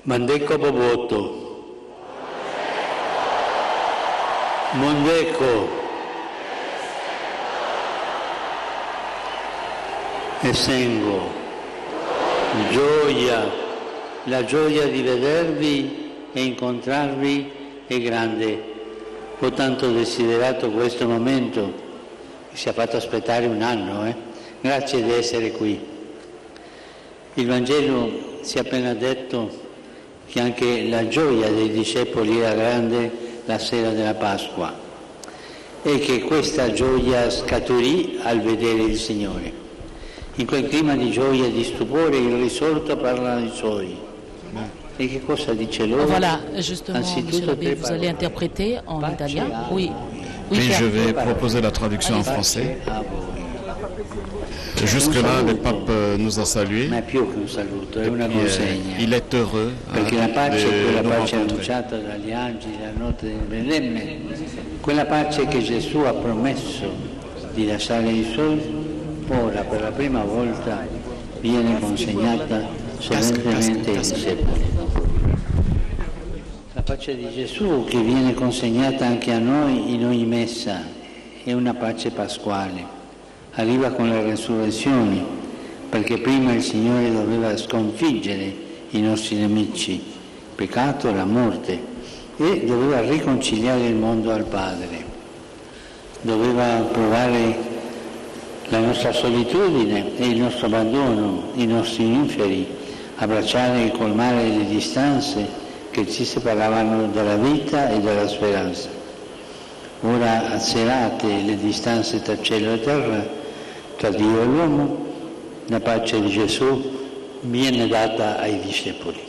Mandeko Boboto. Mondeko. Essengo. Gioia. La gioia di vedervi e incontrarvi è grande. Ho tanto desiderato questo momento che ci ha fatto aspettare un anno. Grazie di essere qui. Il Vangelo si è appena detto che anche la gioia dei discepoli era grande la sera della Pasqua e che questa gioia scaturì al vedere il Signore. In quel clima di gioia e di stupore il risorto parla ai Suoi. Et che cosa dice loro? Voilà, justement, Monsieur l'abbé, vous allez interpréter en italien. Oui, oui, je vais proposer la traduction en français. Jusque-là, le pape nous a salués. Ma è più che un saluto, è una consegna. Il est heureux perché la pace è quella pace rencontrer. annunciata dagli angeli la notte di Betlemme, quella pace che Gesù ha promesso di lasciare ai Suoi, ora per la prima volta viene consegnata solennemente ai discepoli. La pace di Gesù che viene consegnata anche a noi in ogni messa è una pace pasquale. Arriva con la resurrezione, perché prima il Signore doveva sconfiggere i nostri nemici, peccato e la morte, e doveva riconciliare il mondo al Padre. Doveva provare la nostra solitudine e il nostro abbandono, i nostri inferi, abbracciare e colmare le distanze che ci separavano dalla vita e dalla speranza. Ora azzerate le distanze tra cielo e terra, tra Dio e l'uomo, la pace di Gesù viene data ai discepoli.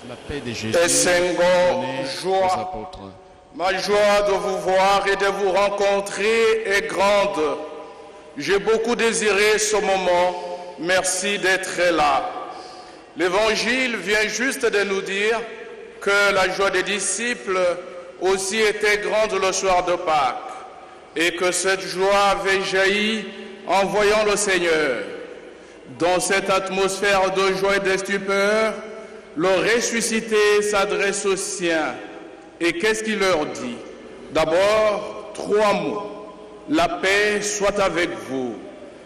La paix de Jésus Essengo aux joie. apôtres. Ma joie de vous voir et de vous rencontrer est grande. J'ai beaucoup désiré ce moment. Merci d'être là. L'Évangile vient juste de nous dire que la joie des disciples aussi était grande le soir de Pâques et que cette joie avait jailli en voyant le Seigneur. Dans cette atmosphère de joie et de stupeur, le ressuscité s'adresse aux siens. Et qu'est-ce qu'il leur dit? D'abord, 3 mots. La paix soit avec vous.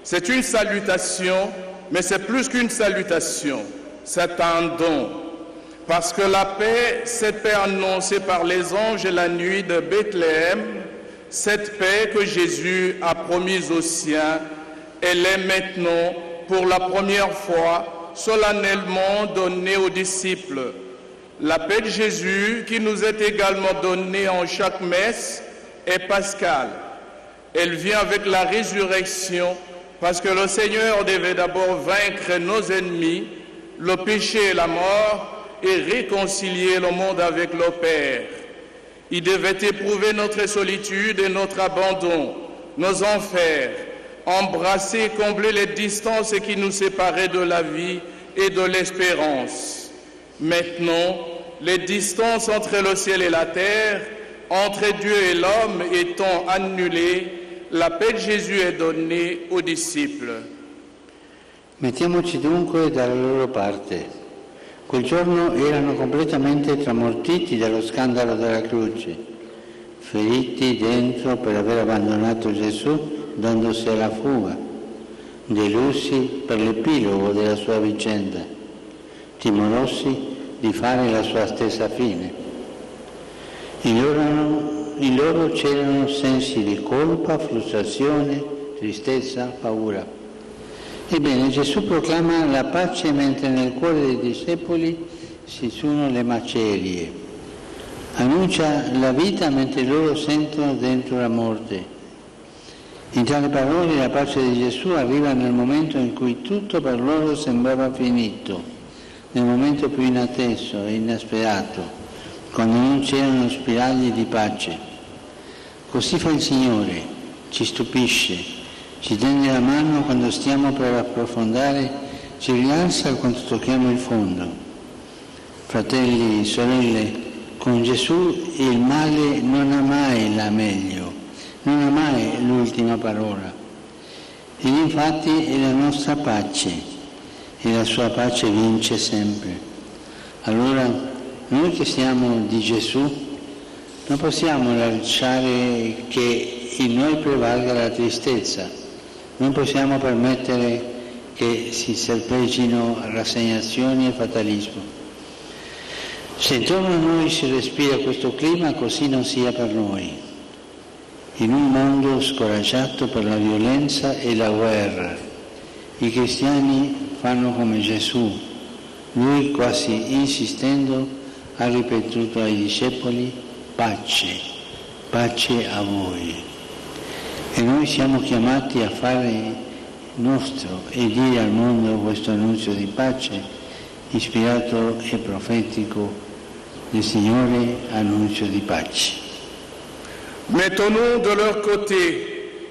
C'est une salutation, mais c'est plus qu'une salutation. C'est un don. Parce que la paix, cette paix annoncée par les anges la nuit de Bethléem, cette paix que Jésus a promise aux siens, elle est maintenant, pour la première fois, solennellement donnée aux disciples. La paix de Jésus, qui nous est également donnée en chaque messe, est pascale. Elle vient avec la résurrection, parce que le Seigneur devait d'abord vaincre nos ennemis, le péché et la mort, et réconcilier le monde avec le Père. Il devait éprouver notre solitude et notre abandon, nos enfers, embrasser et combler les distances qui nous séparaient de la vie et de l'espérance. Maintenant, les distances entre le ciel et la terre, entre Dieu et l'homme étant annulées, la paix de Jésus est donnée aux disciples. Mettiamoci dunque dalla loro parte. Quel giorno erano completamente tramortiti dallo scandalo della croce, feriti dentro per aver abbandonato Gesù dandosi alla fuga, delusi per l'epilogo della sua vicenda, timorosi di fare la sua stessa fine. In loro c'erano sensi di colpa, frustrazione, tristezza, paura. Ebbene, Gesù proclama la pace mentre nel cuore dei discepoli si sono le macerie. Annuncia la vita mentre loro sentono dentro la morte. In tale parole la pace di Gesù arriva nel momento in cui tutto per loro sembrava finito, nel momento più inatteso e inesperato, quando non c'erano spiragli di pace. Così fa il Signore, ci stupisce, ci tende la mano quando stiamo per approfondire, ci rialza quando tocchiamo il fondo. Fratelli, sorelle, con Gesù il male non ha mai la meglio, non ha mai l'ultima parola. Ed infatti è la nostra pace, e la sua pace vince sempre. Allora Noi che siamo di Gesù non possiamo lasciare che in noi prevalga la tristezza, non possiamo permettere che si serpeggino rassegnazioni e fatalismo. Se intorno a noi si respira questo clima, così non sia per noi. In un mondo scoraggiato per la violenza e la guerra, i cristiani fanno come Gesù. Lui, quasi insistendo, ha ripetuto ai discepoli: pace, pace a voi. E noi siamo chiamati a fare nostro e dire al mondo questo annuncio di pace, ispirato e profetico del Signore, annuncio di pace. Mettons-nous de leur côté.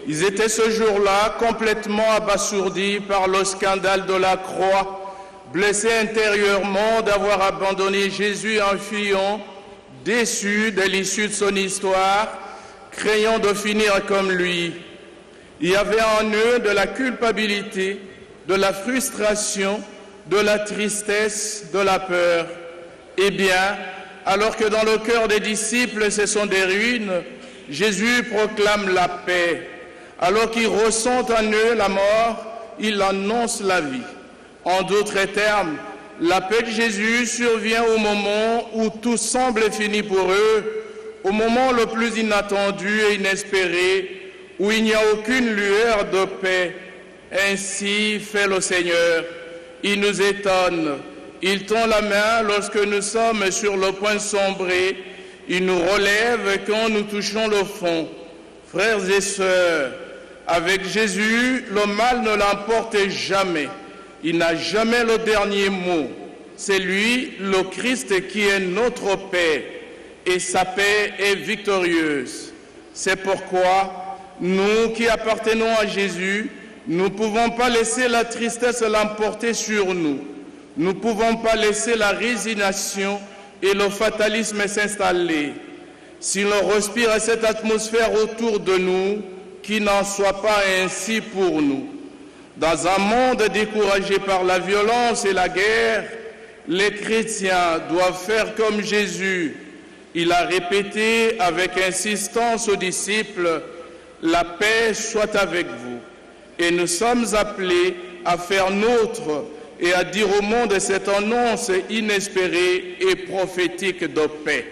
Ils étaient ce jour-là complètement abasourdis par le scandale de la croix, blessés intérieurement d'avoir abandonné Jésus en fuyant, déçus de l'issue de son histoire, craignant de finir comme lui. Il y avait en eux de la culpabilité, de la frustration, de la tristesse, de la peur. Eh bien, alors que dans le cœur des disciples ce sont des ruines, Jésus proclame la paix. Alors qu'ils ressentent en eux la mort, il annonce la vie. En d'autres termes, la paix de Jésus survient au moment où tout semble fini pour eux, au moment le plus inattendu et inespéré, où il n'y a aucune lueur de paix. Ainsi fait le Seigneur. Il nous étonne. Il tend la main lorsque nous sommes sur le point de sombrer. Il nous relève quand nous touchons le fond. Frères et sœurs, avec Jésus, le mal ne l'emporte jamais. Il n'a jamais le dernier mot. C'est lui, le Christ, qui est notre paix. Et sa paix est victorieuse. C'est pourquoi, nous qui appartenons à Jésus, nous ne pouvons pas laisser la tristesse l'emporter sur nous. Nous ne pouvons pas laisser la résignation et le fatalisme s'installer. Si l'on respire cette atmosphère autour de nous, qu'il n'en soit pas ainsi pour nous. Dans un monde découragé par la violence et la guerre, les chrétiens doivent faire comme Jésus. Il a répété avec insistance aux disciples: la paix soit avec vous. Et nous sommes appelés à faire nôtre e a dire au monde cette annonce inespérée e profetica de paix.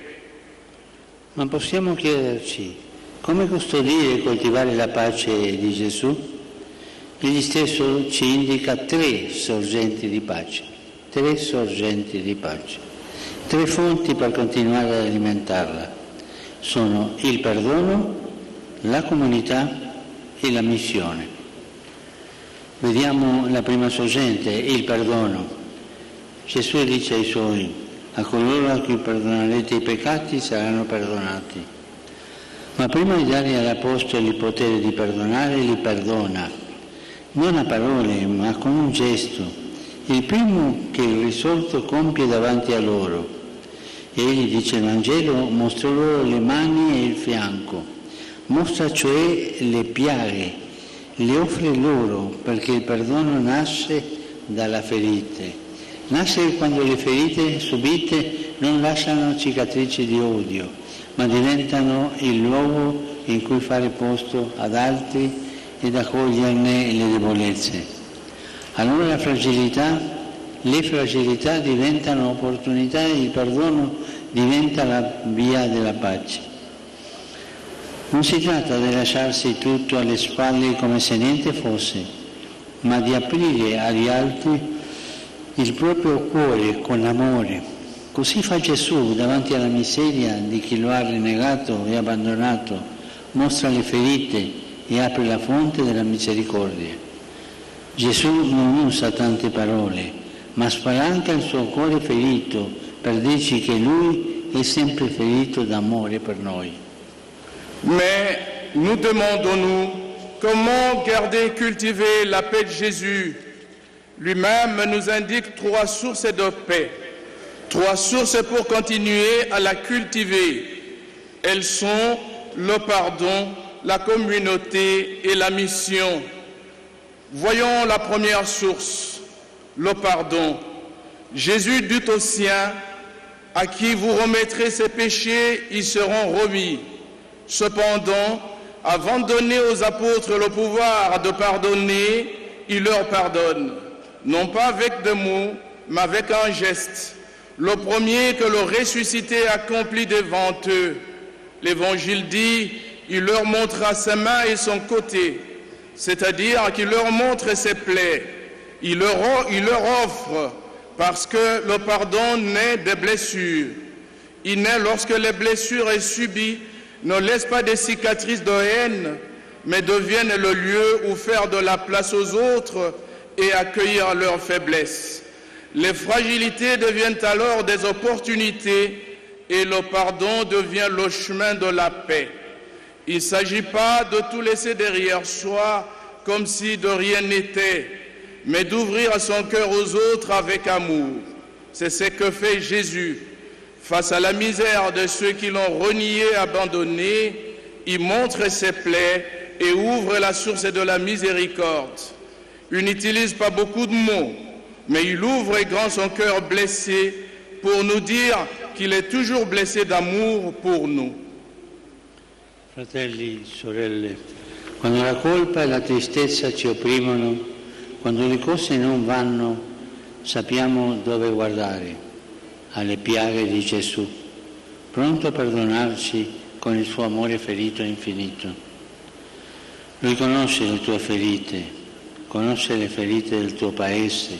Ma possiamo chiederci come custodire e coltivare la pace di Gesù? Egli stesso ci indica tre sorgenti di pace, tre fonti per continuare ad alimentarla. Sono il perdono, la comunità e la missione. Vediamo la prima sorgente, il perdono. Gesù dice ai suoi: a coloro a cui perdonerete i peccati saranno perdonati. Ma prima di dare agli apostoli il potere di perdonare, li perdona, non a parole, ma con un gesto. Il primo che il risorto compie davanti a loro. Egli, dice il Vangelo, mostra loro le mani e il fianco, mostra cioè le piaghe, le offre loro, perché il perdono nasce dalla ferite. Nasce quando le ferite subite non lasciano cicatrici di odio, ma diventano il luogo in cui fare posto ad altri ed accoglierne le debolezze. Allora le fragilità diventano opportunità e il perdono diventa la via della pace. Non si tratta di lasciarsi tutto alle spalle come se niente fosse, ma di aprire agli altri il proprio cuore con amore. Così fa Gesù davanti alla miseria di chi lo ha rinnegato e abbandonato, mostra le ferite e apre la fonte della misericordia. Gesù non usa tante parole, ma spalanca il suo cuore ferito per dirci che Lui è sempre ferito d'amore per noi. Mais nous demandons-nous comment garder et cultiver la paix de Jésus. Lui-même nous indique 3 sources de paix, 3 sources pour continuer à la cultiver. Elles sont le pardon, la communauté et la mission. Voyons la première source, le pardon. Jésus dit aux siens: À qui vous remettrez ses péchés, ils seront remis. Cependant, avant de donner aux apôtres le pouvoir de pardonner, il leur pardonne, non pas avec des mots, mais avec un geste. Le premier que le ressuscité accomplit devant eux. L'Évangile dit, il leur montra ses mains et son côté, c'est-à-dire qu'il leur montre ses plaies. Il leur offre, parce que le pardon naît des blessures. Il naît lorsque les blessures subies ne laissent pas des cicatrices de haine, mais deviennent le lieu où faire de la place aux autres et accueillir leurs faiblesses. Les fragilités deviennent alors des opportunités et le pardon devient le chemin de la paix. Il ne s'agit pas de tout laisser derrière soi comme si de rien n'était, mais d'ouvrir son cœur aux autres avec amour. C'est ce que fait Jésus. Face à la misère de ceux qui l'ont renié, abandonné, il montre ses plaies et ouvre la source de la miséricorde. Il n'utilise pas beaucoup de mots, mais il ouvre grand son cœur blessé pour nous dire qu'il est toujours blessé d'amour pour nous. Fratelli, sorelle, quando la colpa e la tristezza ci opprimono, quando le cose non vanno, sappiamo dove guardare, alle piaghe di Gesù, pronto a perdonarci con il suo amore ferito e infinito. Lui conosce le tue ferite, conosce le ferite del tuo paese,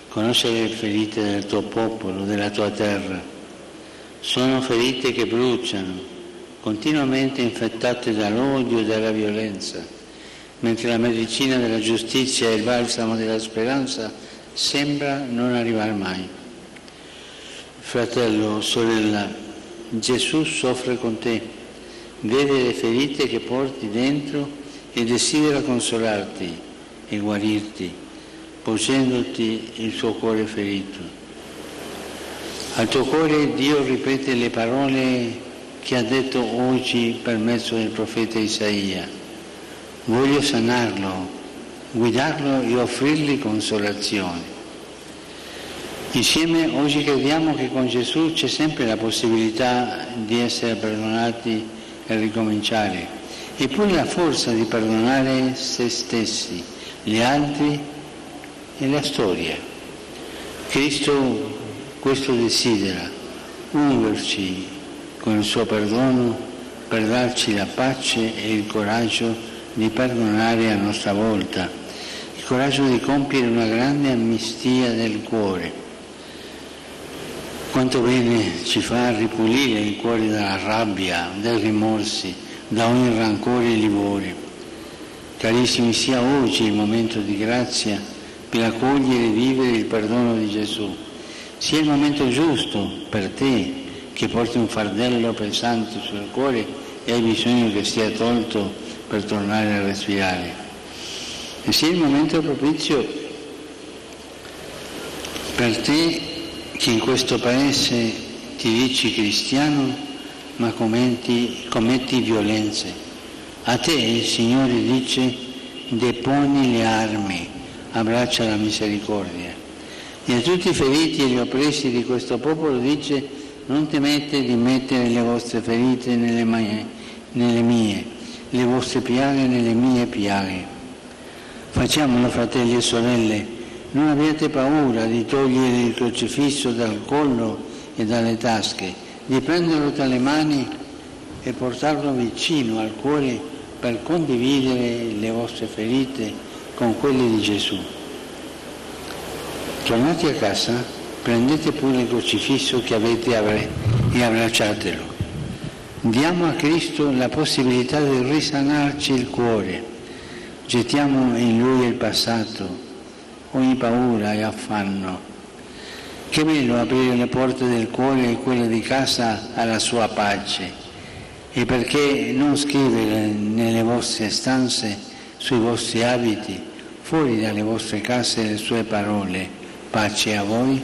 conosce le ferite del tuo popolo, della tua terra. Sono ferite che bruciano, continuamente infettate dall'odio e dalla violenza, mentre la medicina della giustizia e il balsamo della speranza sembra non arrivare mai. Fratello, sorella, Gesù soffre con te, vede le ferite che porti dentro e desidera consolarti e guarirti, posendoti il suo cuore ferito. Al tuo cuore Dio ripete le parole che ha detto oggi per mezzo del profeta Isaia. Voglio sanarlo, guidarlo e offrirgli consolazione. Insieme oggi crediamo che con Gesù c'è sempre la possibilità di essere perdonati e ricominciare, e poi la forza di perdonare se stessi, gli altri e la storia. Cristo questo desidera, ungerci con il suo perdono per darci la pace e il coraggio di perdonare a nostra volta, il coraggio di compiere una grande amnistia del cuore. Quanto bene ci fa ripulire il cuore dalla rabbia, dai rimorsi, da ogni rancore e livore. Carissimi, sia oggi il momento di grazia per accogliere e vivere il perdono di Gesù. Sia il momento giusto per te che porti un fardello pesante sul cuore e hai bisogno che sia tolto per tornare a respirare. E sia il momento propizio per te che in questo paese ti dici cristiano ma commetti violenze. A te il Signore dice: deponi le armi, abbraccia la misericordia. E a tutti i feriti e gli oppressi di questo popolo dice: non temete di mettere le vostre ferite nelle mie, le vostre piaghe nelle mie piaghe. Facciamolo, fratelli e sorelle. Non abbiate paura di togliere il crocifisso dal collo e dalle tasche, di prenderlo tra le mani e portarlo vicino al cuore per condividere le vostre ferite con quelle di Gesù. Tornati a casa, prendete pure il crocifisso che avete e abbracciatelo. Diamo a Cristo la possibilità di risanarci il cuore. Gettiamo in Lui il passato, ogni paura e affanno. Che bello aprire le porte del cuore e quelle di casa alla sua pace. E perché non scrivere nelle vostre stanze, sui vostri abiti, fuori dalle vostre case le sue parole: pace a voi?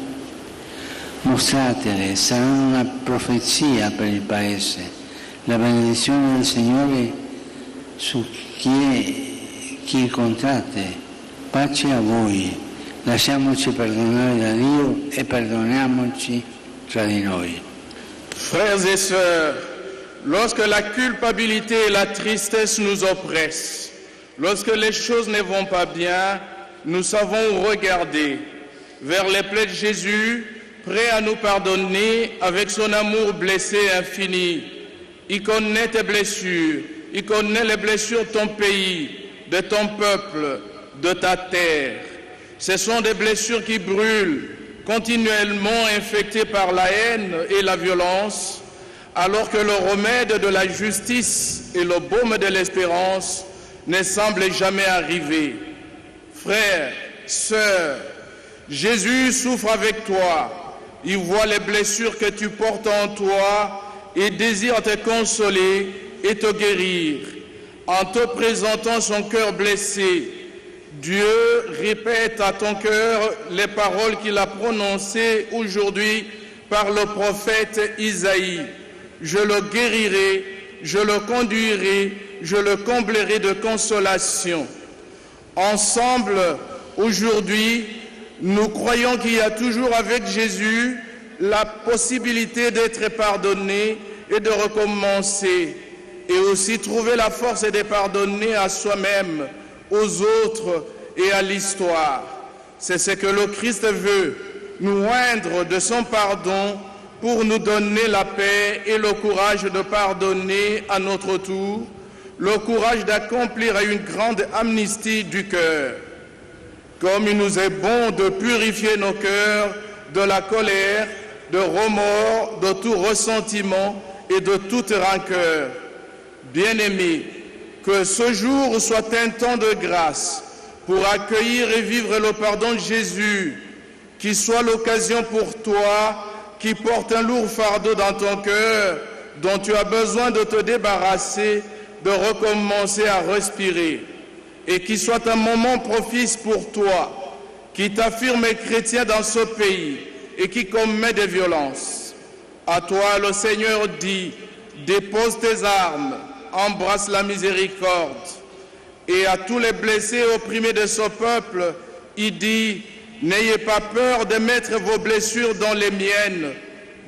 Mostratele, saranno una profezia per il Paese. La benedizione del Signore su chi incontrate. Pace a voi, lasciamoci perdonare da Dio e perdoniamoci tra di noi. Frères et sœurs, lorsque la culpabilité et la tristesse nous oppressent, lorsque les choses ne vont pas bien, nous savons regarder vers les plaies de Jésus, prêt à nous pardonner avec son amour blessé et infini. Il connaît tes blessures, il connaît les blessures de ton pays, de ton peuple, de ta terre. Ce sont des blessures qui brûlent, continuellement infectées par la haine et la violence, alors que le remède de la justice et le baume de l'espérance ne semblent jamais arriver. Frères, sœurs, Jésus souffre avec toi. Il voit les blessures que tu portes en toi et désire te consoler et te guérir. En te présentant son cœur blessé, Dieu répète à ton cœur les paroles qu'il a prononcées aujourd'hui par le prophète Isaïe. Je le guérirai, je le conduirai, je le comblerai de consolation. Ensemble, aujourd'hui, nous croyons qu'il y a toujours avec Jésus la possibilité d'être pardonné et de recommencer, et aussi trouver la force de pardonner à soi-même, aux autres et à l'histoire. C'est ce que le Christ veut, nous oindre de son pardon pour nous donner la paix et le courage de pardonner à notre tour, le courage d'accomplir une grande amnistie du cœur. Comme il nous est bon de purifier nos cœurs de la colère, de remords, de tout ressentiment et de toute rancœur. Bien-aimés, que ce jour soit un temps de grâce pour accueillir et vivre le pardon de Jésus, qu'il soit l'occasion pour toi qui porte un lourd fardeau dans ton cœur, dont tu as besoin de te débarrasser, de recommencer à respirer, et qu'il soit un moment propice pour toi, qui t'affirme chrétien dans ce pays et qui commet des violences. À toi, le Seigneur dit, dépose tes armes, embrasse la miséricorde. Et à tous les blessés et opprimés de ce peuple, il dit, n'ayez pas peur de mettre vos blessures dans les miennes,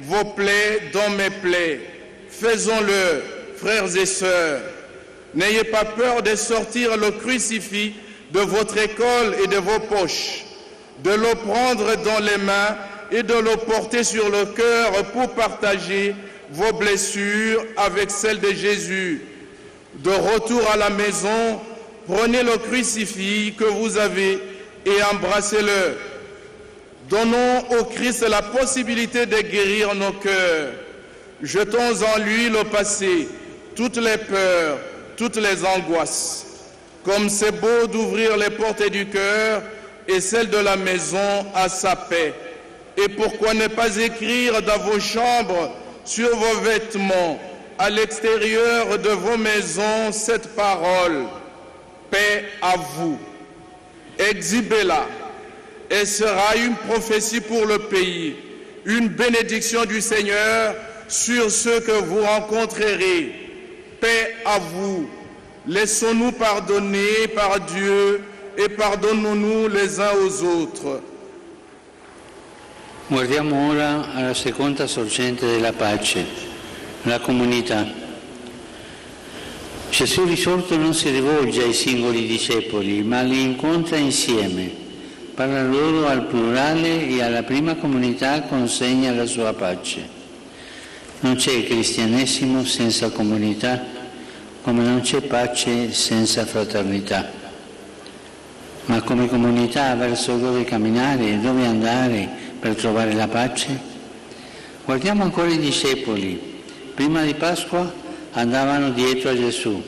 vos plaies dans mes plaies. Faisons-le, frères et sœurs. N'ayez pas peur de sortir le crucifix de votre école et de vos poches, de le prendre dans les mains et de le porter sur le cœur pour partager vos blessures avec celles de Jésus. De retour à la maison, prenez le crucifix que vous avez et embrassez-le. Donnons au Christ la possibilité de guérir nos cœurs. Jetons en lui le passé, toutes les peurs, toutes les angoisses. Comme c'est beau d'ouvrir les portes du cœur et celles de la maison à sa paix. Et pourquoi ne pas écrire dans vos chambres, sur vos vêtements, à l'extérieur de vos maisons, cette parole, paix à vous. Exhibez-la, et sera une prophétie pour le pays, une bénédiction du Seigneur sur ceux que vous rencontrerez. Paix à vous. Laissons-nous pardonner par Dieu et pardonnons-nous les uns aux autres. Guardiamo ora alla seconda sorgente della pace, la comunità. Gesù risorto non si rivolge ai singoli discepoli, ma li incontra insieme, parla loro al plurale e alla prima comunità consegna la sua pace. Non c'è cristianesimo senza comunità, come non c'è pace senza fraternità. Ma come comunità verso dove camminare e dove andare per trovare la pace? Guardiamo ancora i discepoli. Prima di Pasqua andavano dietro a Gesù,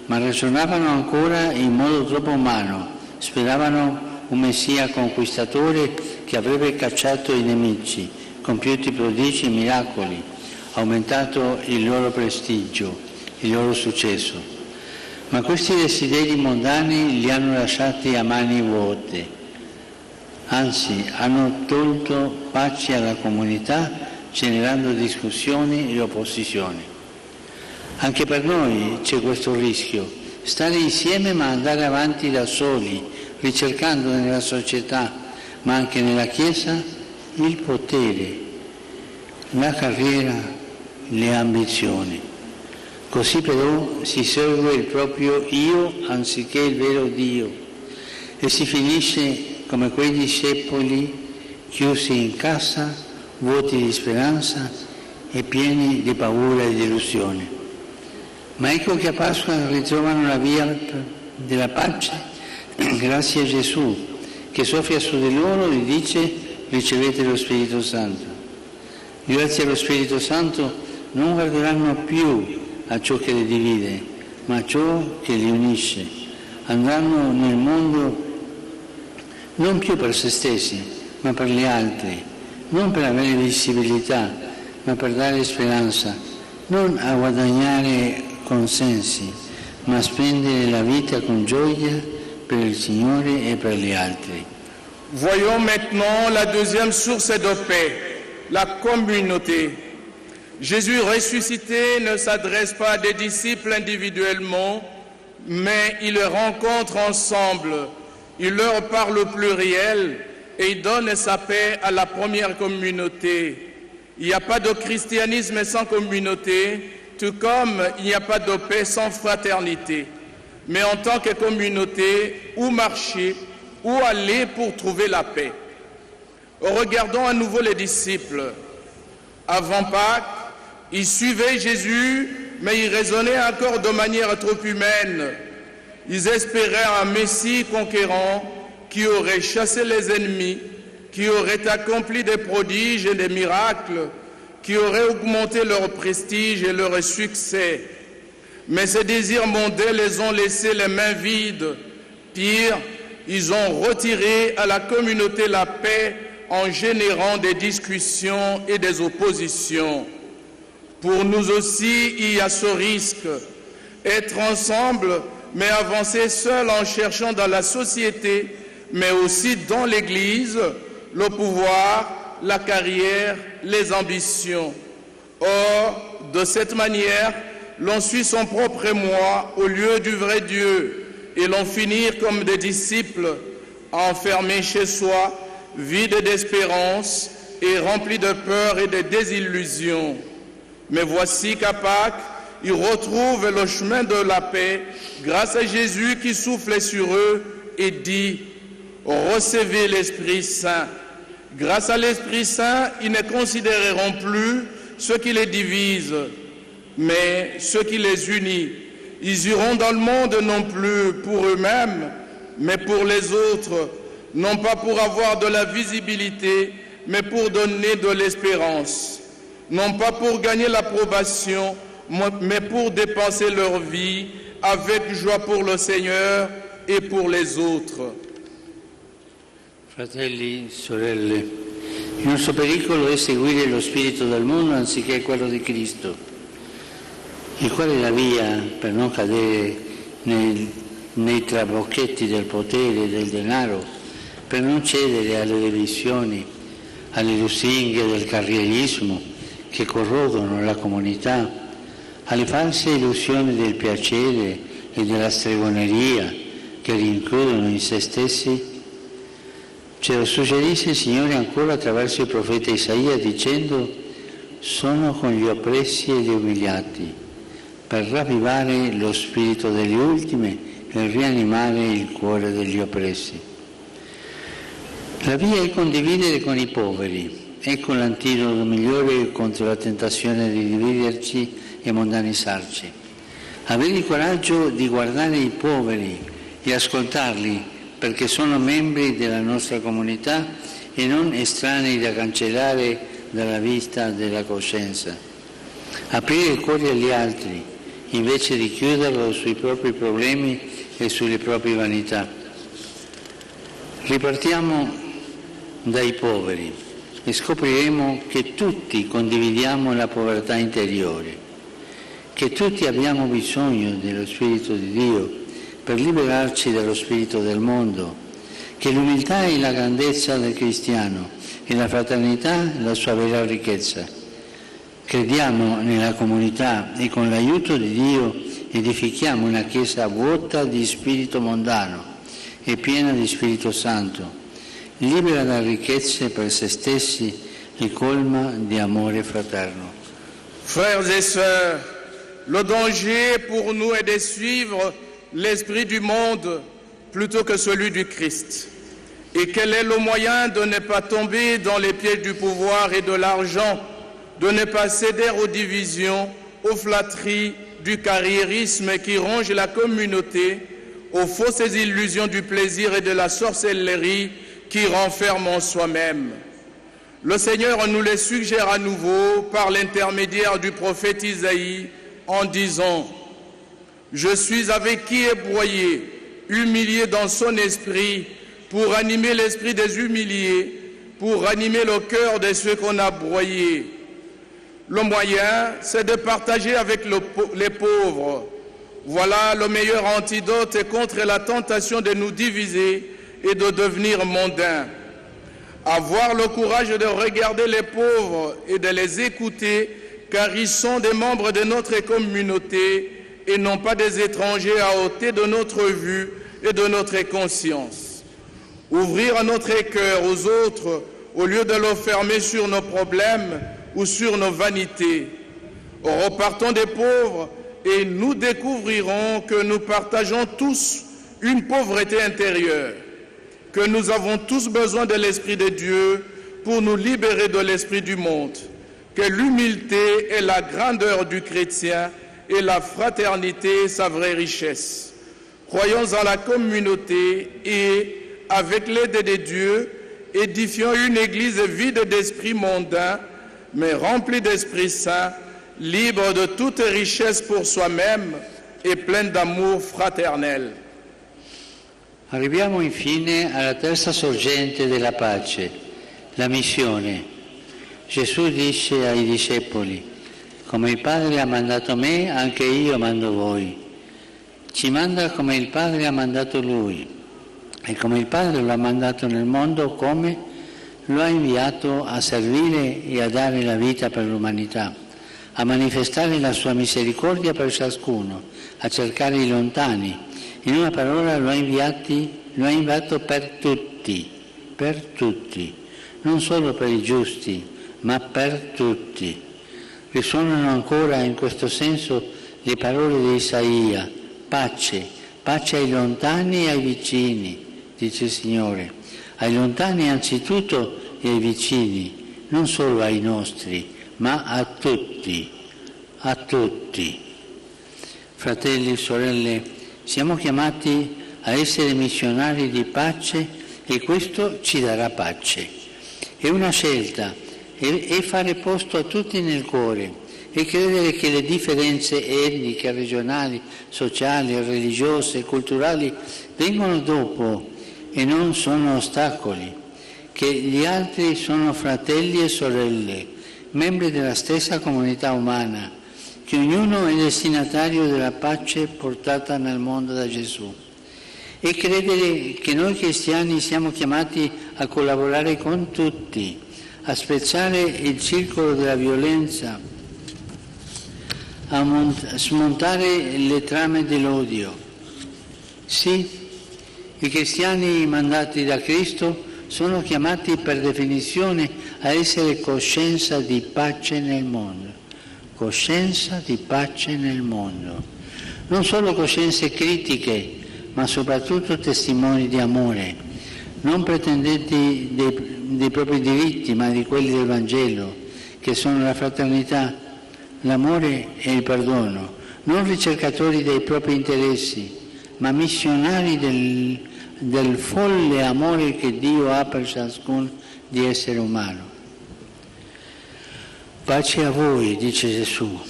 ma ragionavano ancora in modo troppo umano. Speravano un Messia conquistatore che avrebbe cacciato i nemici, compiuto prodigi e miracoli, aumentato il loro prestigio, il loro successo. Ma questi desideri mondani li hanno lasciati a mani vuote, anzi hanno tolto pace alla comunità, generando discussioni e opposizioni. Anche per noi c'è questo rischio, stare insieme ma andare avanti da soli, ricercando nella società, ma anche nella Chiesa, il potere. la carriera, le ambizioni. Così però si segue il proprio io anziché il vero Dio e si finisce come quei discepoli chiusi in casa, vuoti di speranza e pieni di paura e di illusione. Ma ecco che a Pasqua ritrovano la via della pace grazie a Gesù che soffia su di loro e dice: ricevete lo Spirito Santo. Grazie allo Spirito Santo non guarderanno più a ciò che li divide, ma a ciò che li unisce. Andranno nel mondo non più per se stessi, ma per gli altri, non per avere visibilità, ma per dare speranza, non a guadagnare consensi, ma a spendere la vita con gioia per il Signore e per gli altri. Voyons maintenant la deuxième source de paix, la communauté. Jésus ressuscité ne s'adresse pas à des disciples individuellement, mais il les rencontre ensemble. Il leur parle au pluriel et il donne sa paix à la première communauté. Il n'y a pas de christianisme sans communauté, tout comme il n'y a pas de paix sans fraternité. Mais en tant que communauté, où marcher, où aller pour trouver la paix? Regardons à nouveau les disciples. Avant Pâques, ils suivaient Jésus, mais ils raisonnaient encore de manière trop humaine. Ils espéraient un Messie conquérant qui aurait chassé les ennemis, qui aurait accompli des prodiges et des miracles, qui aurait augmenté leur prestige et leur succès. Mais ces désirs mondains les ont laissés les mains vides. Pire, ils ont retiré à la communauté la paix en générant des discussions et des oppositions. Pour nous aussi, il y a ce risque. Être ensemble, mais avancer seul en cherchant dans la société, mais aussi dans l'Église, le pouvoir, la carrière, les ambitions. Or, de cette manière, l'on suit son propre moi au lieu du vrai Dieu et l'on finit comme des disciples, enfermés chez soi, vides d'espérance et remplis de peur et de désillusions. Mais voici qu'à Pâques, ils retrouvent le chemin de la paix grâce à Jésus qui souffle sur eux et dit: recevez l'Esprit Saint. Grâce à l'Esprit Saint, ils ne considéreront plus ce qui les divise, mais ce qui les unit. Ils iront dans le monde non plus pour eux-mêmes, mais pour les autres, non pas pour avoir de la visibilité, mais pour donner de l'espérance. Non pas pour gagner l'approbation, mais pour dépenser leur vie avec joie pour le Seigneur et pour les autres. Fratelli, sorelle, il nostro pericolo è seguire lo spirito del mondo anziché quello di Cristo. E qual è la via per non cadere nei trabocchetti del potere e del denaro, per non cedere alle divisioni, alle lusinghe del carrierismo che corrodono la comunità, alle false illusioni del piacere e della stregoneria che rinchiudono in se stessi? Ce lo suggerisce il Signore ancora attraverso il profeta Isaia dicendo: sono con gli oppressi e gli umiliati, per ravvivare lo spirito degli ultimi e rianimare il cuore degli oppressi. La via è condividere con i poveri. Ecco l'antidoto migliore contro la tentazione di dividerci e mondanizzarci. Avere il coraggio di guardare i poveri e ascoltarli, perché sono membri della nostra comunità e non estranei da cancellare dalla vista della coscienza. Aprire il cuore agli altri, invece di chiuderlo sui propri problemi e sulle proprie vanità. Ripartiamo dai poveri e scopriremo che tutti condividiamo la povertà interiore, che tutti abbiamo bisogno dello Spirito di Dio per liberarci dallo spirito del mondo, che l'umiltà è la grandezza del cristiano e la fraternità la sua vera ricchezza. Crediamo nella comunità e con l'aiuto di Dio edifichiamo una Chiesa vuota di spirito mondano e piena di Spirito Santo, libera da ricchezze per se stessi, e colma di amore fraterno. Frères et sœurs, le danger pour nous est de suivre l'esprit du monde plutôt que celui du Christ. Et quel est le moyen de ne pas tomber dans les pièges du pouvoir et de l'argent, de ne pas céder aux divisions, aux flatteries du carriérisme qui ronge la communauté, aux fausses illusions du plaisir et de la sorcellerie qui renferment en soi-même. Le Seigneur nous les suggère à nouveau par l'intermédiaire du prophète Isaïe en disant « Je suis avec qui est broyé, humilié dans son esprit, pour animer l'esprit des humiliés, pour animer le cœur de ceux qu'on a broyés. » Le moyen, c'est de partager avec les pauvres. Voilà le meilleur antidote contre la tentation de nous diviser et de devenir mondains. Avoir le courage de regarder les pauvres et de les écouter, car ils sont des membres de notre communauté et non pas des étrangers à ôter de notre vue et de notre conscience. Ouvrir notre cœur aux autres au lieu de le fermer sur nos problèmes ou sur nos vanités. Repartons des pauvres et nous découvrirons que nous partageons tous une pauvreté intérieure, que nous avons tous besoin de l'Esprit de Dieu pour nous libérer de l'esprit du monde, que l'humilité est la grandeur du chrétien et la fraternité sa vraie richesse. Croyons en la communauté et, avec l'aide de Dieu, édifions une église vide d'esprit mondain, mais remplie d'Esprit Saint, libre de toute richesse pour soi-même e pleine d'amour fraternel. Arriviamo infine alla terza sorgente della pace, la missione. Gesù dice ai discepoli: come il Padre ha mandato me, anche io mando voi. Ci manda come il Padre ha mandato Lui, e come il Padre lo ha mandato nel mondo, come lo ha inviato a servire e a dare la vita per l'umanità, a manifestare la sua misericordia per ciascuno, a cercare i lontani. In una parola lo ha inviato per tutti, non solo per i giusti, ma per tutti. Risuonano ancora in questo senso le parole di Isaia: pace ai lontani e ai vicini, dice il Signore. Ai lontani anzitutto e ai vicini, non solo ai nostri, ma a tutti, a tutti. Fratelli e sorelle, siamo chiamati a essere missionari di pace e questo ci darà pace. È una scelta, è fare posto a tutti nel cuore e credere che le differenze etniche, regionali, sociali, religiose, culturali vengono dopo e non sono ostacoli, che gli altri sono fratelli e sorelle, membri della stessa comunità umana, che ognuno è destinatario della pace portata nel mondo da Gesù. E credere che noi cristiani siamo chiamati a collaborare con tutti, a spezzare il circolo della violenza, a smontare le trame dell'odio. Sì, i cristiani mandati da Cristo sono chiamati per definizione a essere coscienza di pace nel mondo. Coscienza di pace nel mondo. Non solo coscienze critiche, ma soprattutto testimoni di amore, non pretendenti dei propri diritti, ma di quelli del Vangelo, che sono la fraternità, l'amore e il perdono, non ricercatori dei propri interessi, ma missionari del folle amore che Dio ha per ciascun di essere umano. Pace a voi, dice Gesù,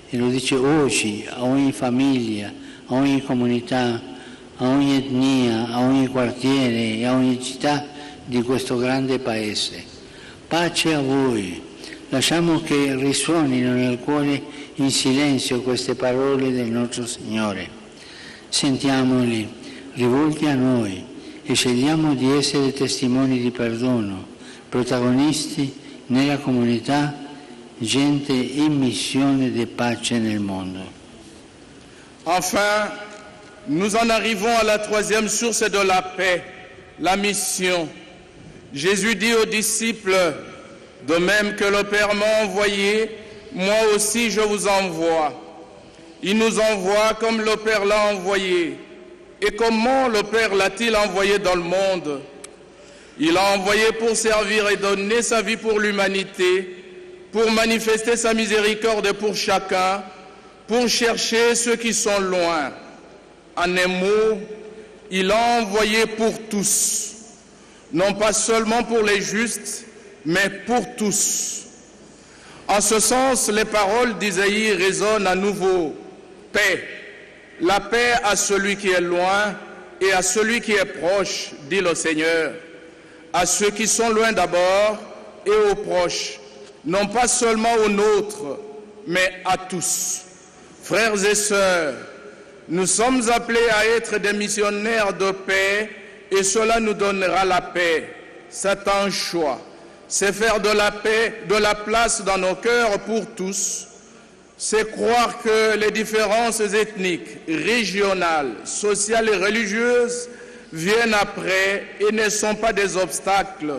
e lo dice oggi a ogni famiglia, a ogni comunità, a ogni etnia, a ogni quartiere e a ogni città di questo grande paese. Pace a voi. Lasciamo che risuonino nel cuore in silenzio queste parole del nostro Signore. Sentiamoli rivolti a noi e scegliamo di essere testimoni di perdono, protagonisti nella comunità, gente in missione di pace nel mondo. Enfin, nous en arrivons à la troisième source de la paix, la mission. Jésus dit aux disciples: De même que le Père m'a envoyé, moi aussi je vous envoie. Il nous envoie comme le Père l'a envoyé. Et comment le Père l'a-t-il envoyé dans le monde? Il l'a envoyé pour servir et donner sa vie pour l'humanité, pour manifester sa miséricorde pour chacun, pour chercher ceux qui sont loin. En un mot, il l'a envoyé pour tous, non pas seulement pour les justes, mais pour tous. En ce sens, les paroles d'Isaïe résonnent à nouveau. Paix, la paix à celui qui est loin et à celui qui est proche, dit le Seigneur. À ceux qui sont loin d'abord et aux proches, non pas seulement aux nôtres, mais à tous. Frères et sœurs, nous sommes appelés à être des missionnaires de paix et cela nous donnera la paix. C'est un choix. C'est faire de la paix, de la place dans nos cœurs pour tous. C'est croire que les différences ethniques, régionales, sociales et religieuses viennent après et ne sont pas des obstacles.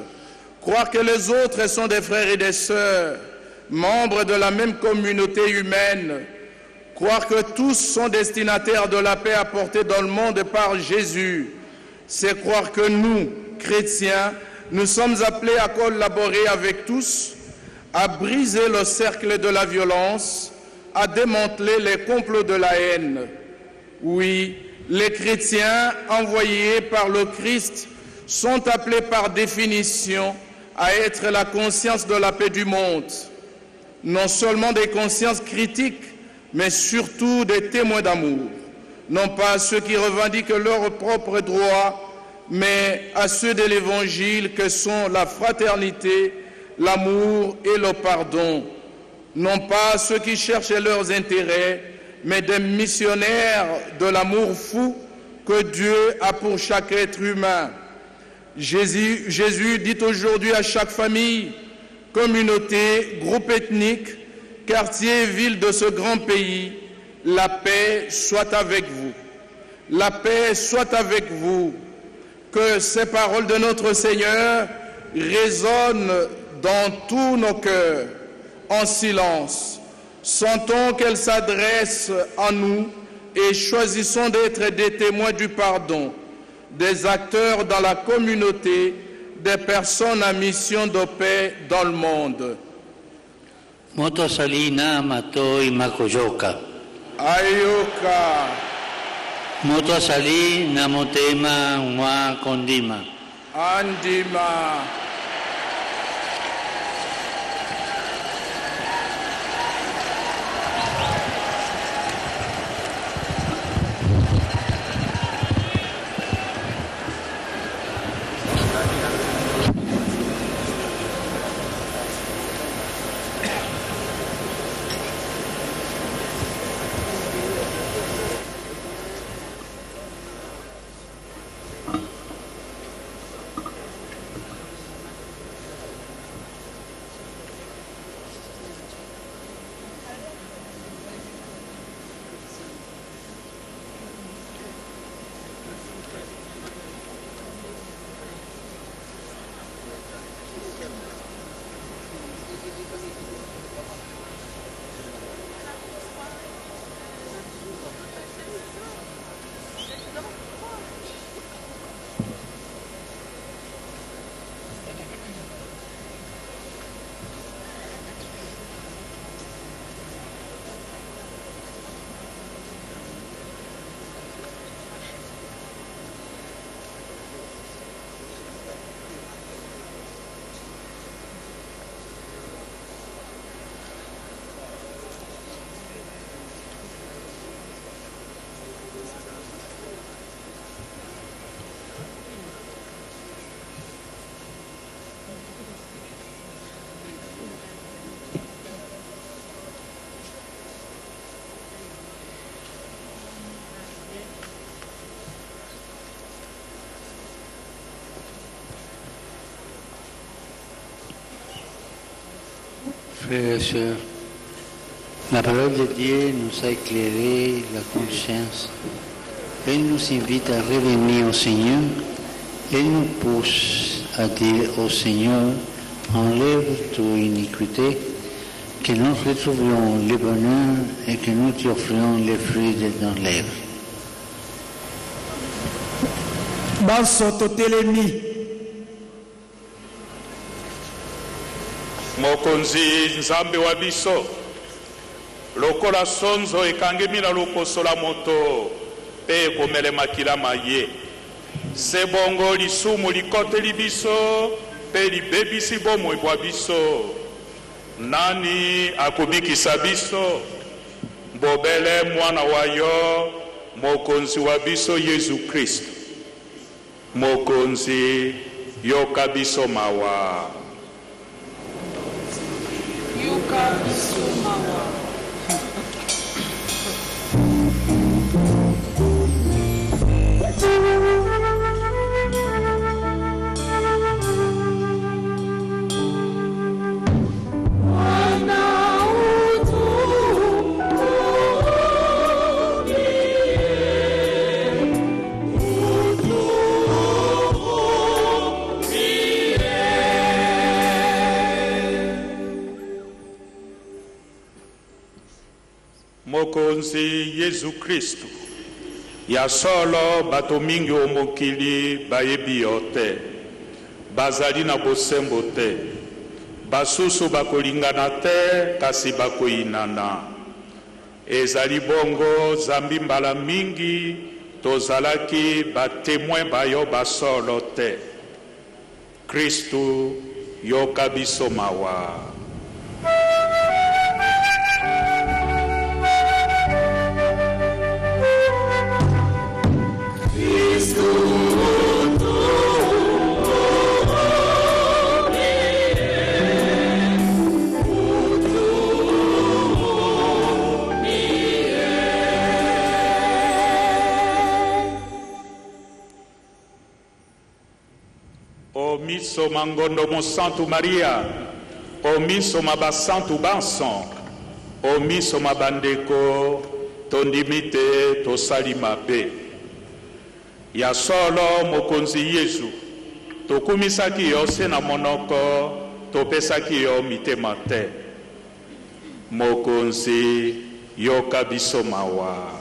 Croire que les autres sont des frères et des sœurs, membres de la même communauté humaine. Croire que tous sont destinataires de la paix apportée dans le monde par Jésus. C'est croire que nous, chrétiens, nous sommes appelés à collaborer avec tous, à briser le cercle de la violence, à démanteler les complots de la haine. Oui, les chrétiens envoyés par le Christ sont appelés par définition à être la conscience de la paix du monde. Non seulement des consciences critiques, mais surtout des témoins d'amour. Non pas à ceux qui revendiquent leurs propres droits, mais à ceux de l'Évangile que sont la fraternité, l'amour et le pardon. Non pas à ceux qui cherchent leurs intérêts, mais des missionnaires de l'amour fou que Dieu a pour chaque être humain. Jésus dit aujourd'hui à chaque famille, communauté, groupe ethnique, quartier, ville de ce grand pays, la paix soit avec vous. La paix soit avec vous. Que ces paroles de notre Seigneur résonnent dans tous nos cœurs, en silence. Sentons qu'elles s'adressent à nous et choisissons d'être des témoins du pardon, des acteurs dans la communauté, des personnes à mission de paix dans le monde. Moto salina mato imakoyoka. Ayoka. Moto sali namotema mwa kondima. Andima. Frères et sœurs, la parole de Dieu nous a éclairé la conscience. Elle nous invite à revenir au Seigneur. Elle nous pousse à dire au Seigneur enlève toute iniquité, que nous retrouvions le bonheur et que nous te offrions les fruits de nos lèvres. Bansoto telemi. Mokonzi nzambe wa biso lokola sonzo ekangemi na loposo la moto pe ekomele makila maye sebongo lisumu likoteli biso pe libebisi bomoi bwa biso nani akobikisa biso bobele mwana wa yo mokonzi wa biso Yesu Kristo mokonzi yoka biso mawa mokonzi Yesu Kristo ya solo bato mingi omokili bayebi yo te bazali na bosembo te basusu bakolingana te kasi bakoyinana ezali bongo zambi mbala mingi tozalaki batemoin bayo basolo te Kristo yoka biso mawa Omiso mangondo mo Santo Maria, omiso mabasantu banson, omiso mabandeko, tondimite tosali mabe. Ya solo mokonzi Yesu, tokumisaki yo se na monoko, topesaki yo mitema te. Mokonzi yoka biso mawa.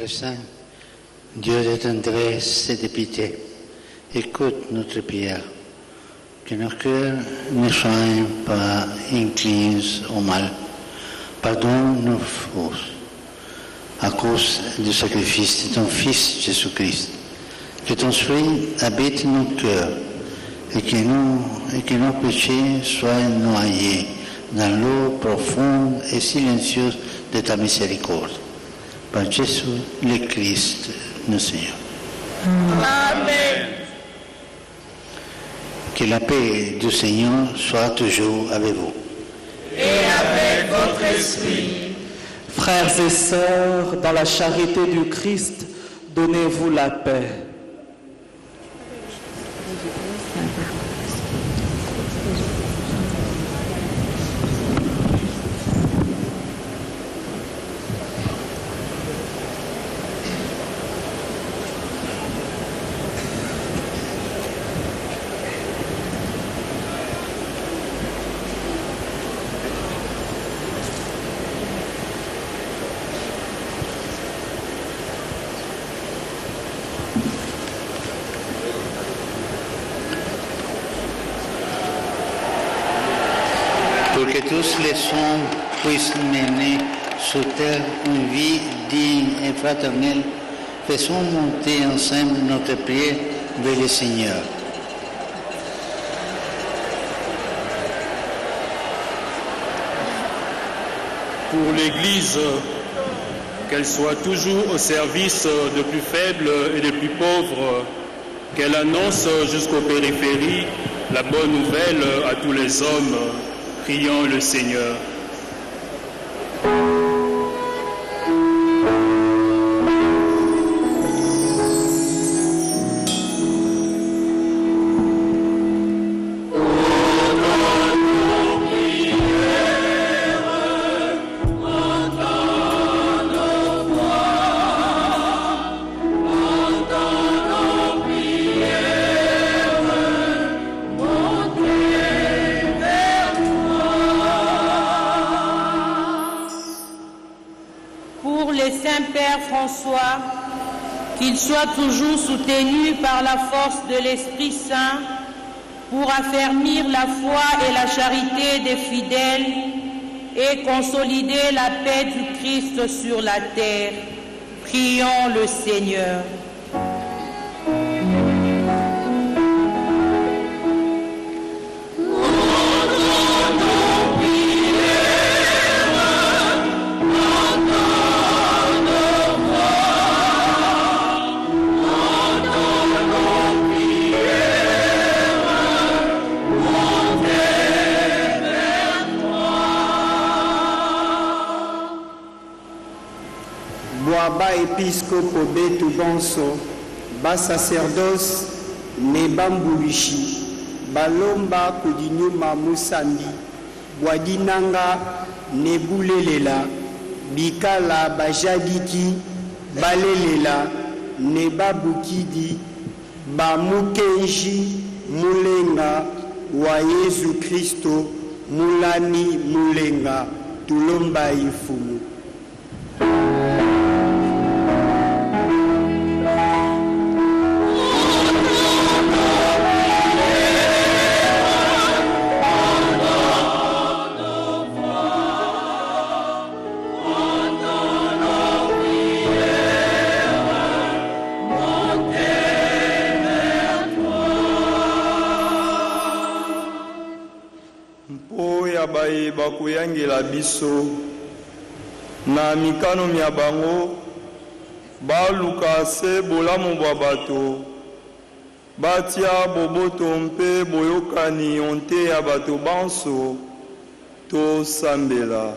Saint, Dieu de tendresse et de pitié, écoute notre prière, que nos cœurs ne soient pas inclins au mal. Pardonne nos fautes à cause du sacrifice de ton Fils Jésus-Christ. Que ton esprit habite nos cœurs et que nos péchés soient noyés dans l'eau profonde et silencieuse de ta miséricorde. Par Jésus le Christ, notre Seigneur. Amen. Que la paix du Seigneur soit toujours avec vous. Et avec votre esprit. Frères et sœurs, dans la charité du Christ, donnez-vous la paix. Pour que tous les hommes puissent mener sur terre une vie digne et fraternelle, faisons monter ensemble notre prière vers le Seigneur. Pour l'Église, qu'elle soit toujours au service des plus faibles et des plus pauvres, qu'elle annonce jusqu'aux périphéries la bonne nouvelle à tous les hommes. Prions le Seigneur. François, qu'il soit toujours soutenu par la force de l'Esprit Saint pour affermir la foi et la charité des fidèles et consolider la paix du Christ sur la terre. Prions le Seigneur. Ba épiscopo betu bonso, ba sacerdoce ne bambulishi, balomba kudinyuma musandi, bwadinanga ne bulelela, bikala bajadiki, balelela ne babukidi, bamukenji mulenga wa Yesu Kristo, mulani mulenga, tulomba ifumu. Bakuyangela biso na mikano mya bango baluka se bolamu bwa bato batia boboto mpe boyokani onte ya bato banso tosambela.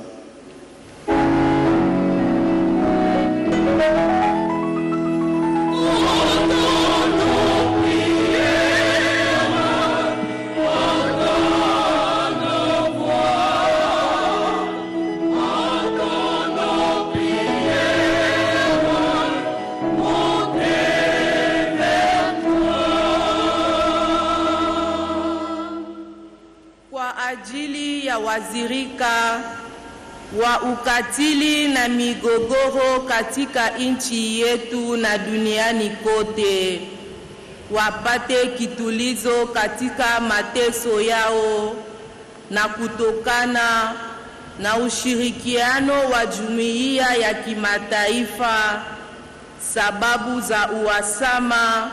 Wazirika wa ukatili na migogoro katika nchi yetu na duniani kote, wapate kitulizo katika mateso yao na kutokana na ushirikiano wa jumuiya ya kimataifa, sababu za uhasama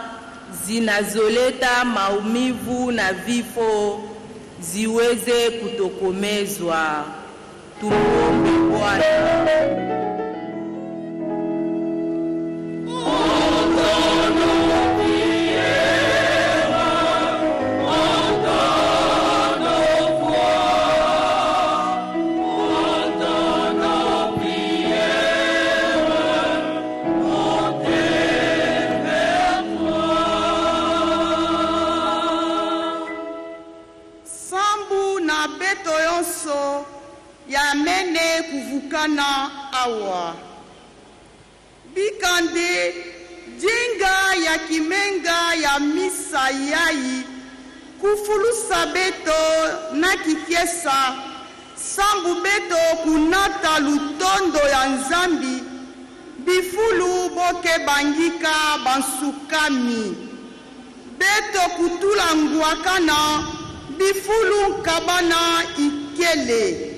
zinazoleta maumivu na vifo ziweze kutokomezwa. Tumuombe Bwana. nyonso ya mene kuvukana awa. Bikande jinga ya kimenga ya misa yai kufulusa beto na kikiesa sambu beto kunata lutondo ya nzambi bifulu boke bangika bansukami beto kutula nguakana bifulu kabana ikele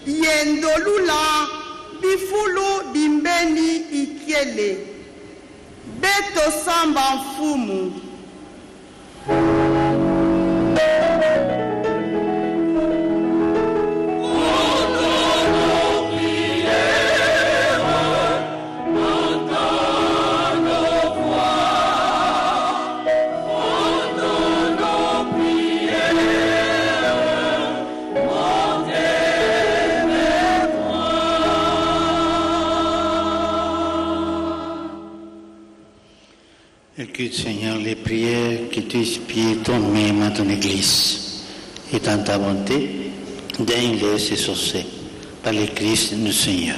yendolula bifulu bimbeni ikele beto samba mfumu. Écoute, Seigneur, les prières que tu inspires toi-même à ton Église. Et dans ta bonté, donne-les exaucer par le Christ notre Seigneur.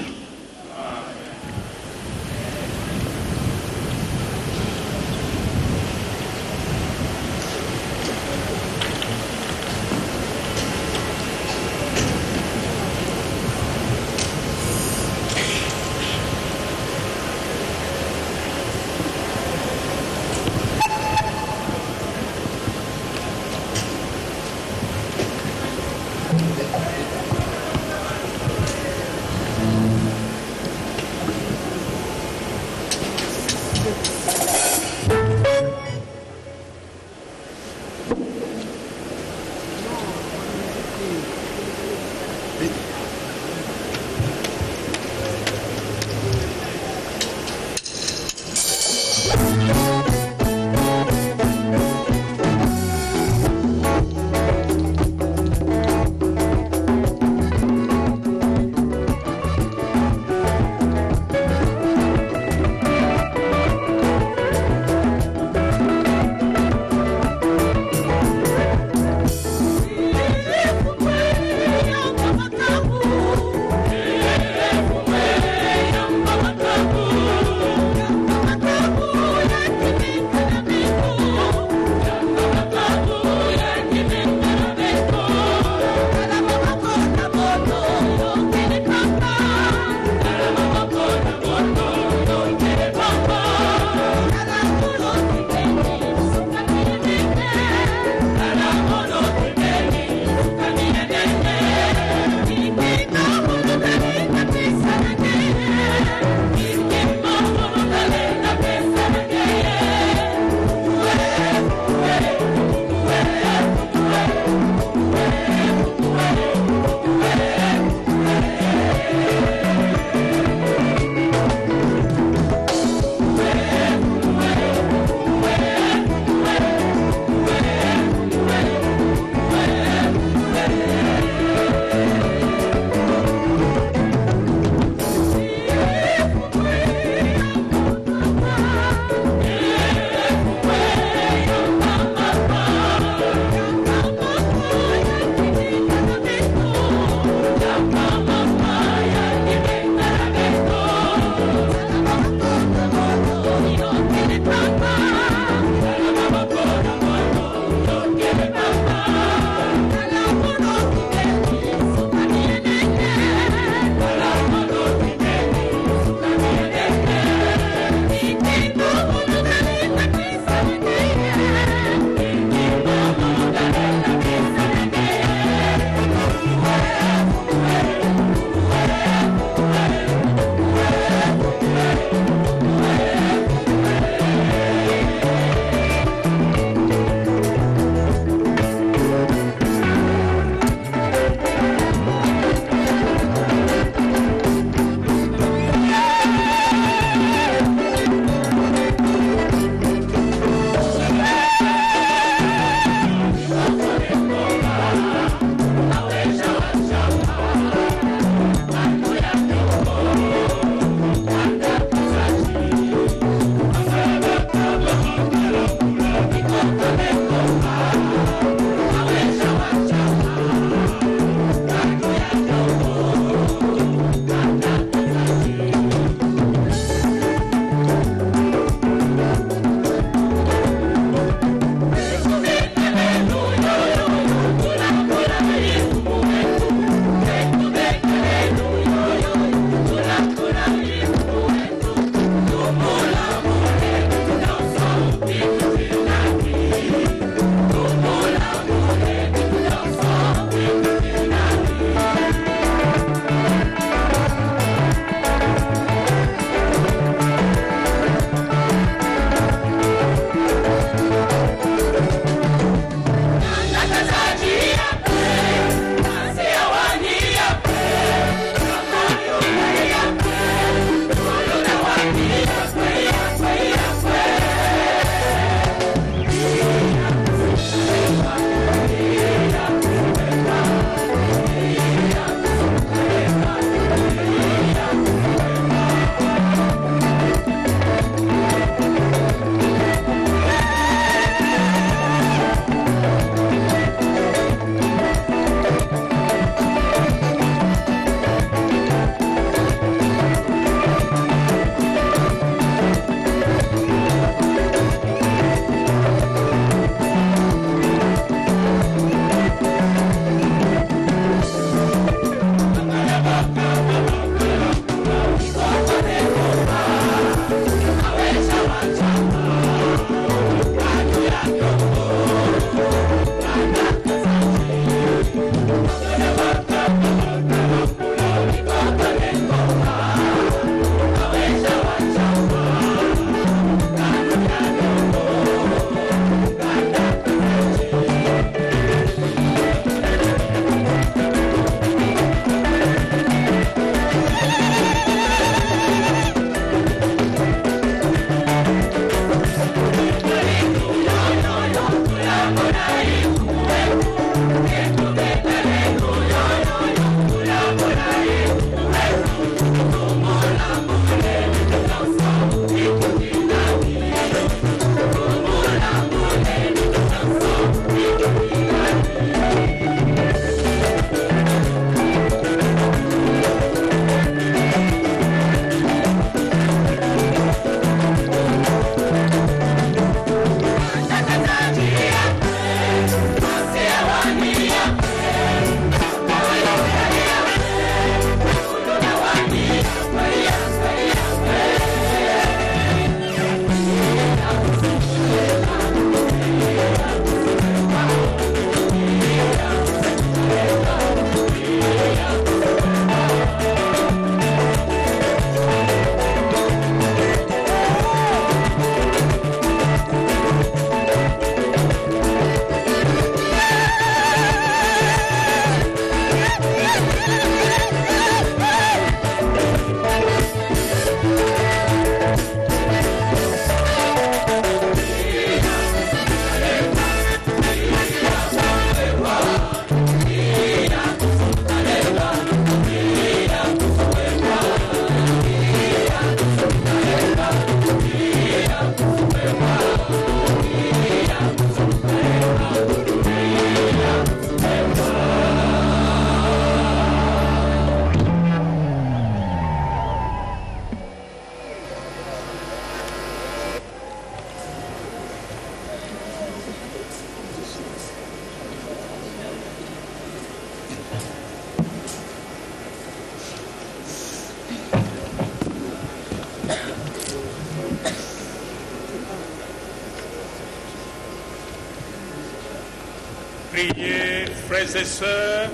Priez, frères et sœurs,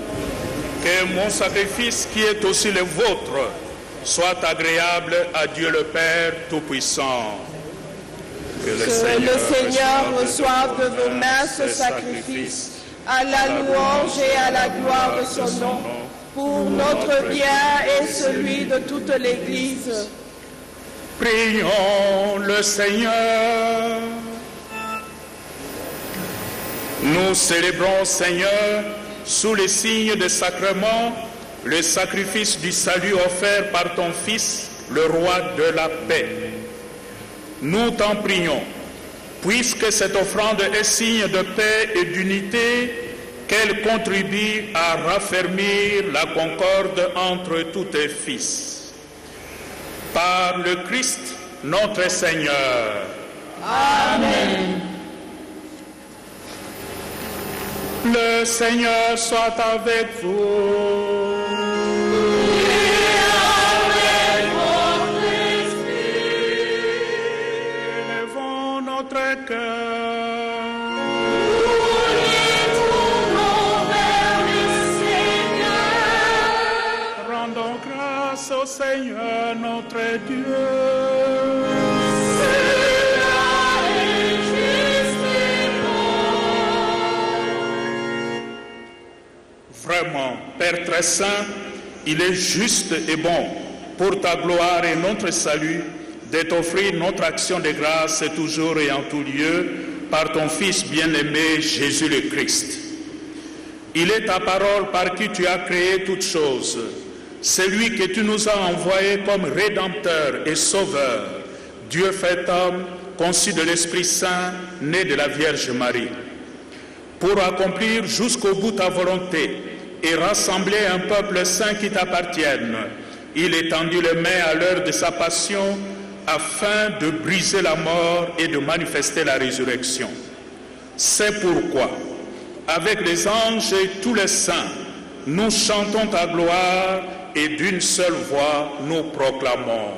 que mon sacrifice qui est aussi le vôtre soit agréable à Dieu le Père Tout-Puissant. Que le Seigneur reçoive de vos mains ce sacrifice à la louange et à la gloire de son nom, pour notre bien et celui de toute l'Église. Prions le Seigneur. Nous célébrons, Seigneur, sous les signes des sacrements, le sacrifice du salut offert par ton Fils, le roi de la paix. Nous t'en prions, puisque cette offrande est signe de paix et d'unité, qu'elle contribue à raffermir la concorde entre tous tes fils. Par le Christ, notre Seigneur. Amen. Le Seigneur soit avec vous. Et avec votre esprit. Élevons notre cœur. Nous les tournons vers le Seigneur. Rendons grâce au Seigneur notre Dieu. Vraiment, Père très saint, il est juste et bon pour ta gloire et notre salut de t'offrir notre action de grâce toujours et en tout lieu par ton Fils bien-aimé Jésus le Christ. Il est ta parole par qui tu as créé toutes choses, celui que tu nous as envoyé comme Rédempteur et Sauveur, Dieu fait homme, conçu de l'Esprit Saint, né de la Vierge Marie. Pour accomplir jusqu'au bout ta volonté et rassembler un peuple saint qui t'appartienne, il étendit les mains à l'heure de sa passion afin de briser la mort et de manifester la résurrection. C'est pourquoi, avec les anges et tous les saints, nous chantons ta gloire et d'une seule voix nous proclamons.